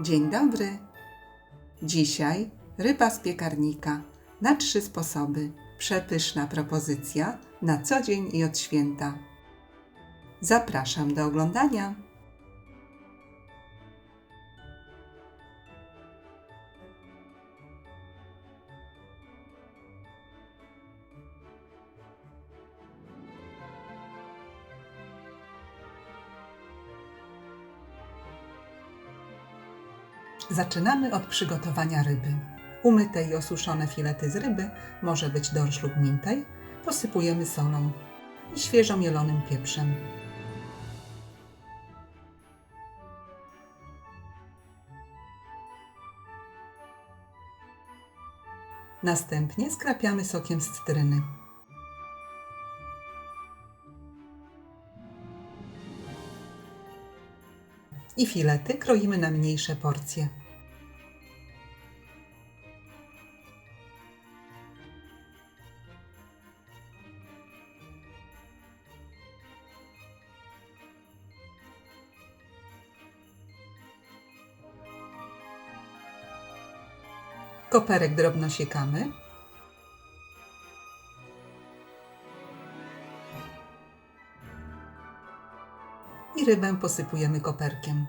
Dzień dobry. Dzisiaj ryba z piekarnika na 3 sposoby. Przepyszna propozycja na co dzień i od święta. Zapraszam do oglądania. Zaczynamy od przygotowania ryby. Umyte i osuszone filety z ryby, może być dorsz lub miętaj, posypujemy solą i świeżo mielonym pieprzem. Następnie skrapiamy sokiem z cytryny. I filety kroimy na mniejsze porcje. Koperek drobno siekamy. I rybę posypujemy koperkiem.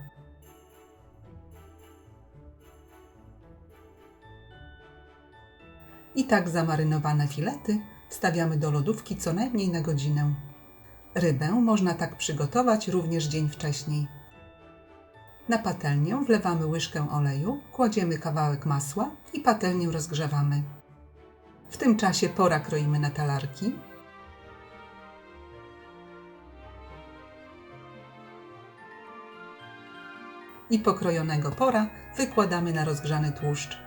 I tak zamarynowane filety wstawiamy do lodówki co najmniej na godzinę. Rybę można tak przygotować również dzień wcześniej. Na patelnię wlewamy łyżkę oleju, kładziemy kawałek masła i patelnię rozgrzewamy. W tym czasie pora kroimy na talarki. I pokrojonego pora wykładamy na rozgrzany tłuszcz.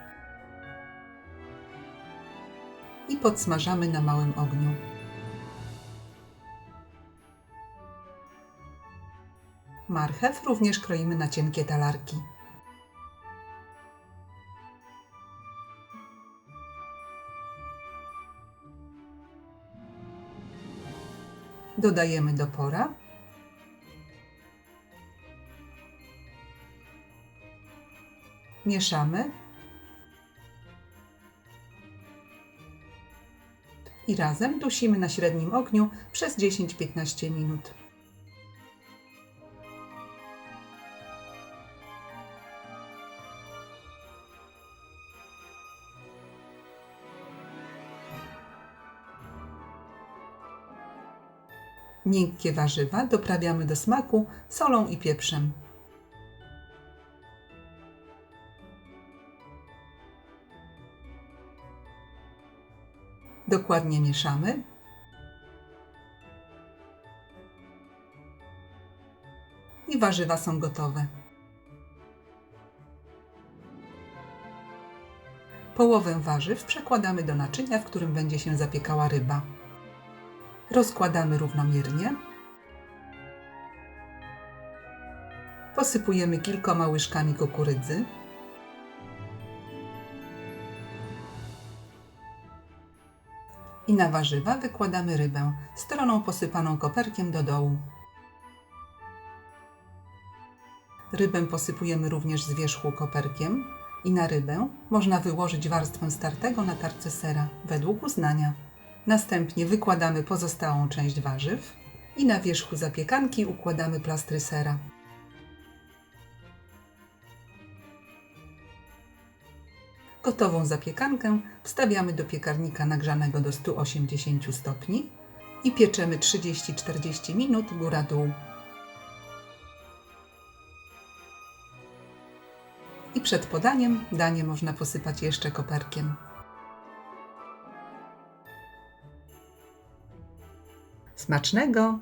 I podsmażamy na małym ogniu. Marchew również kroimy na cienkie talarki. Dodajemy do pora. Mieszamy. I razem dusimy na średnim ogniu przez 10-15 minut. Miękkie warzywa doprawiamy do smaku solą i pieprzem. Dokładnie mieszamy. I warzywa są gotowe. Połowę warzyw przekładamy do naczynia, w którym będzie się zapiekała ryba. Rozkładamy równomiernie. Posypujemy kilkoma łyżkami kukurydzy. I na warzywa wykładamy rybę, stroną posypaną koperkiem do dołu. Rybę posypujemy również z wierzchu koperkiem i na rybę można wyłożyć warstwę startego na tarce sera, według uznania. Następnie wykładamy pozostałą część warzyw i na wierzchu zapiekanki układamy plastry sera. Gotową zapiekankę wstawiamy do piekarnika nagrzanego do 180 stopni i pieczemy 30-40 minut góra-dół. I przed podaniem danie można posypać jeszcze koperkiem. Smacznego!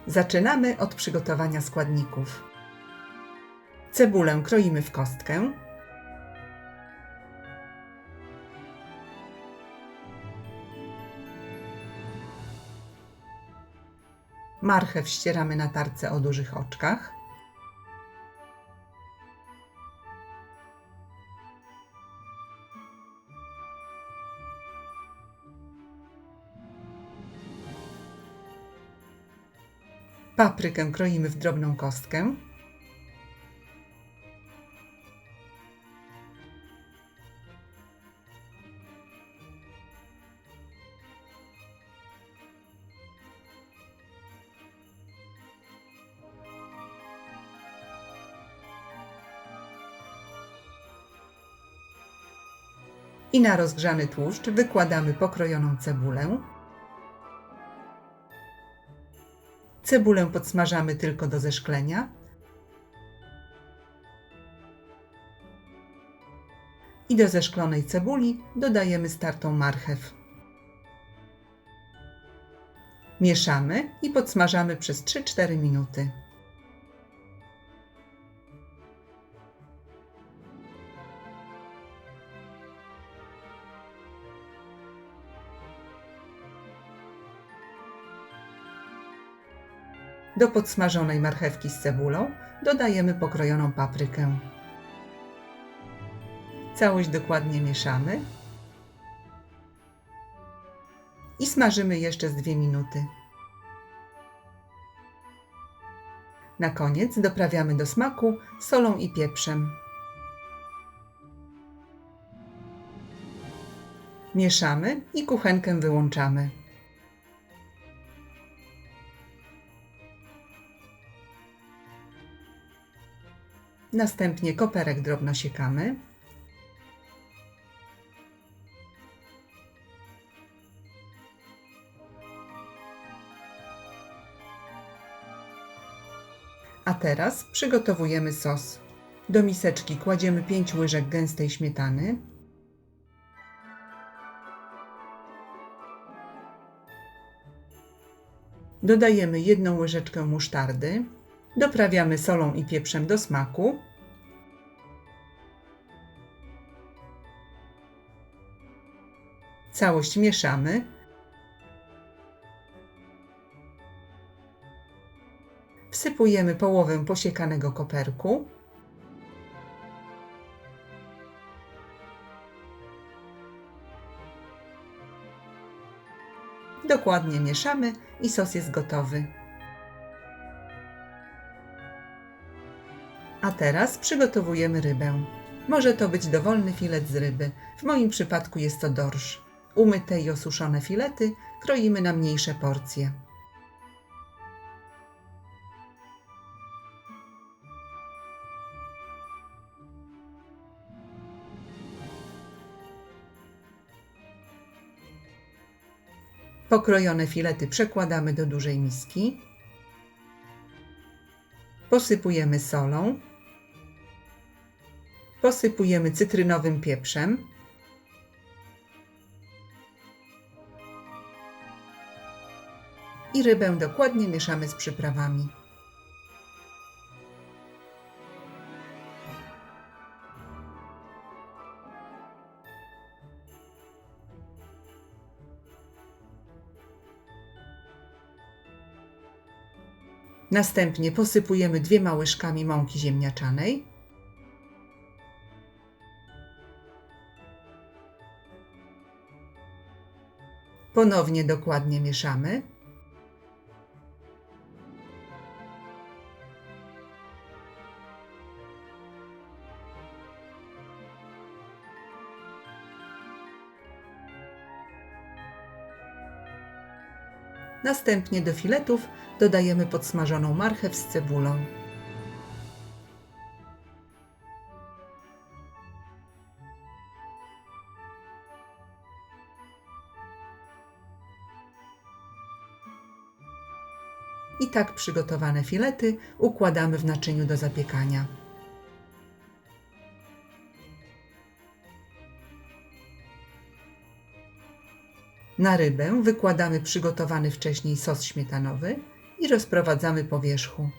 Zaczynamy od przygotowania składników. Cebulę kroimy w kostkę. Marchew ścieramy na tarce o dużych oczkach. Paprykę kroimy w drobną kostkę. I na rozgrzany tłuszcz wykładamy pokrojoną cebulę. Cebulę podsmażamy tylko do zeszklenia. I do zeszklonej cebuli dodajemy startą marchew. Mieszamy i podsmażamy przez 3-4 minuty. Do podsmażonej marchewki z cebulą dodajemy pokrojoną paprykę. Całość dokładnie mieszamy i smażymy jeszcze z 2 minuty. Na koniec doprawiamy do smaku solą i pieprzem. Mieszamy i kuchenkę wyłączamy. Następnie koperek drobno siekamy. A teraz przygotowujemy sos. Do miseczki kładziemy 5 łyżek gęstej śmietany. Dodajemy 1 łyżeczkę musztardy. Doprawiamy solą i pieprzem do smaku. Całość mieszamy. Wsypujemy połowę posiekanego koperku. Dokładnie mieszamy i sos jest gotowy. A teraz przygotowujemy rybę. Może to być dowolny filet z ryby. W moim przypadku jest to dorsz. Umyte i osuszone filety kroimy na mniejsze porcje. Pokrojone filety przekładamy do dużej miski. Posypujemy solą. Posypujemy cytrynowym pieprzem. I rybę dokładnie mieszamy z przyprawami. Następnie posypujemy 2 łyżkami mąki ziemniaczanej. Ponownie dokładnie mieszamy. Następnie do filetów dodajemy podsmażoną marchew z cebulą. I tak przygotowane filety układamy w naczyniu do zapiekania. Na rybę wykładamy przygotowany wcześniej sos śmietanowy i rozprowadzamy po wierzchu.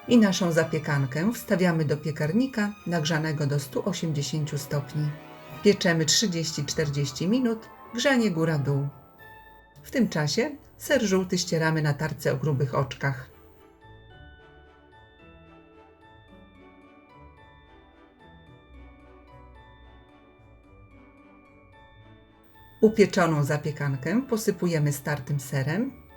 I naszą zapiekankę wstawiamy do piekarnika nagrzanego do 180 stopni. Pieczemy 30-40 minut, grzanie góra-dół. W tym czasie ser żółty ścieramy na tarce o grubych oczkach. Upieczoną zapiekankę posypujemy startym serem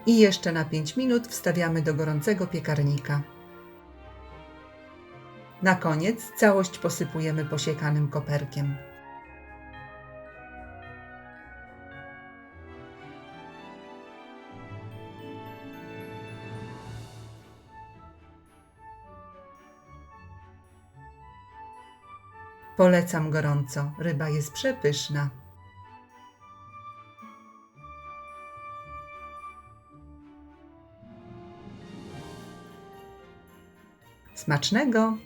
i jeszcze na 5 minut wstawiamy do gorącego piekarnika. Na koniec całość posypujemy posiekanym koperkiem. Polecam gorąco, ryba jest przepyszna. Smacznego!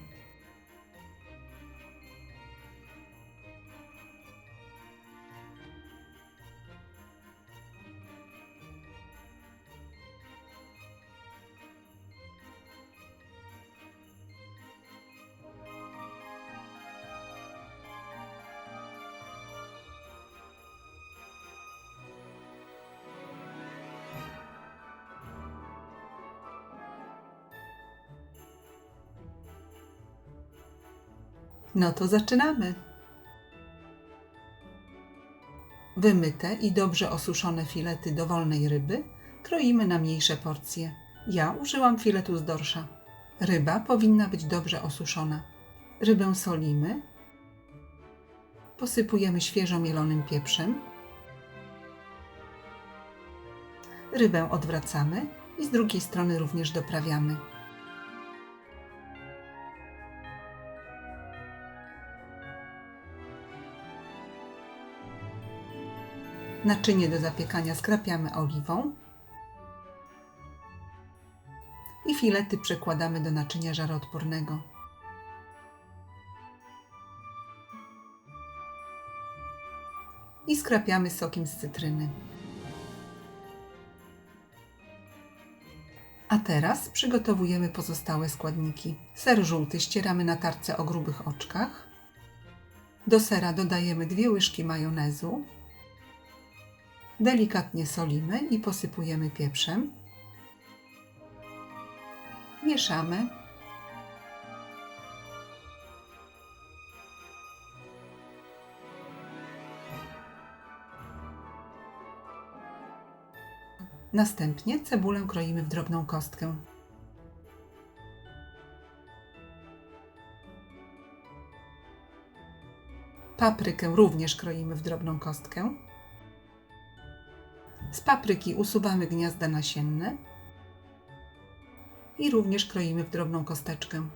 No to zaczynamy. Wymyte i dobrze osuszone filety dowolnej ryby kroimy na mniejsze porcje. Ja użyłam filetu z dorsza. Ryba powinna być dobrze osuszona. Rybę solimy, posypujemy świeżo mielonym pieprzem, rybę odwracamy i z drugiej strony również doprawiamy. Naczynie do zapiekania skrapiamy oliwą i filety przekładamy do naczynia żaroodpornego. I skrapiamy sokiem z cytryny. A teraz przygotowujemy pozostałe składniki. Ser żółty ścieramy na tarce o grubych oczkach. Do sera dodajemy 2 łyżki majonezu. Delikatnie solimy i posypujemy pieprzem. Mieszamy. Następnie cebulę kroimy w drobną kostkę. Paprykę również kroimy w drobną kostkę. Z papryki usuwamy gniazda nasienne i również kroimy w drobną kosteczkę.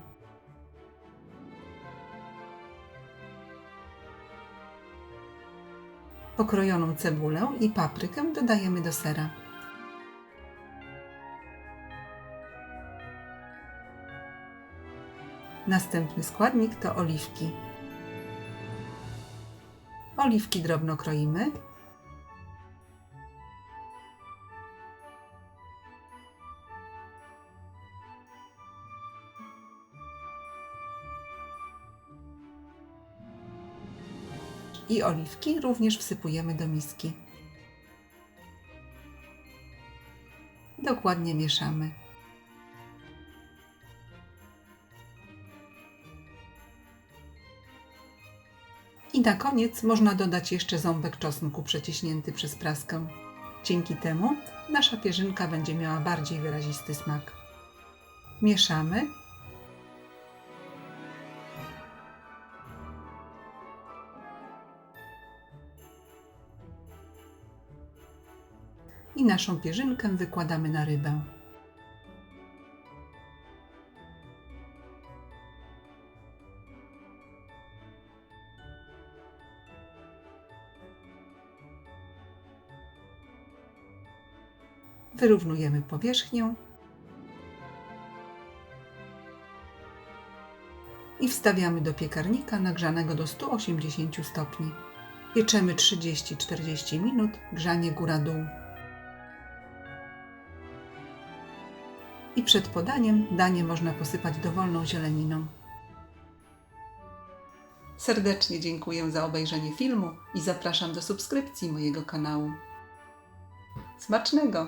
Pokrojoną cebulę i paprykę dodajemy do sera. Następny składnik to oliwki. Oliwki drobno kroimy. I oliwki również wsypujemy do miski. Dokładnie mieszamy. I na koniec można dodać jeszcze ząbek czosnku przeciśnięty przez praskę. Dzięki temu nasza pierzynka będzie miała bardziej wyrazisty smak. Mieszamy. I naszą pierzynkę wykładamy na rybę. Wyrównujemy powierzchnię i wstawiamy do piekarnika nagrzanego do 180 stopni. Pieczemy 30-40 minut, grzanie góra-dół. I przed podaniem danie można posypać dowolną zieleniną. Serdecznie dziękuję za obejrzenie filmu i zapraszam do subskrypcji mojego kanału. Smacznego!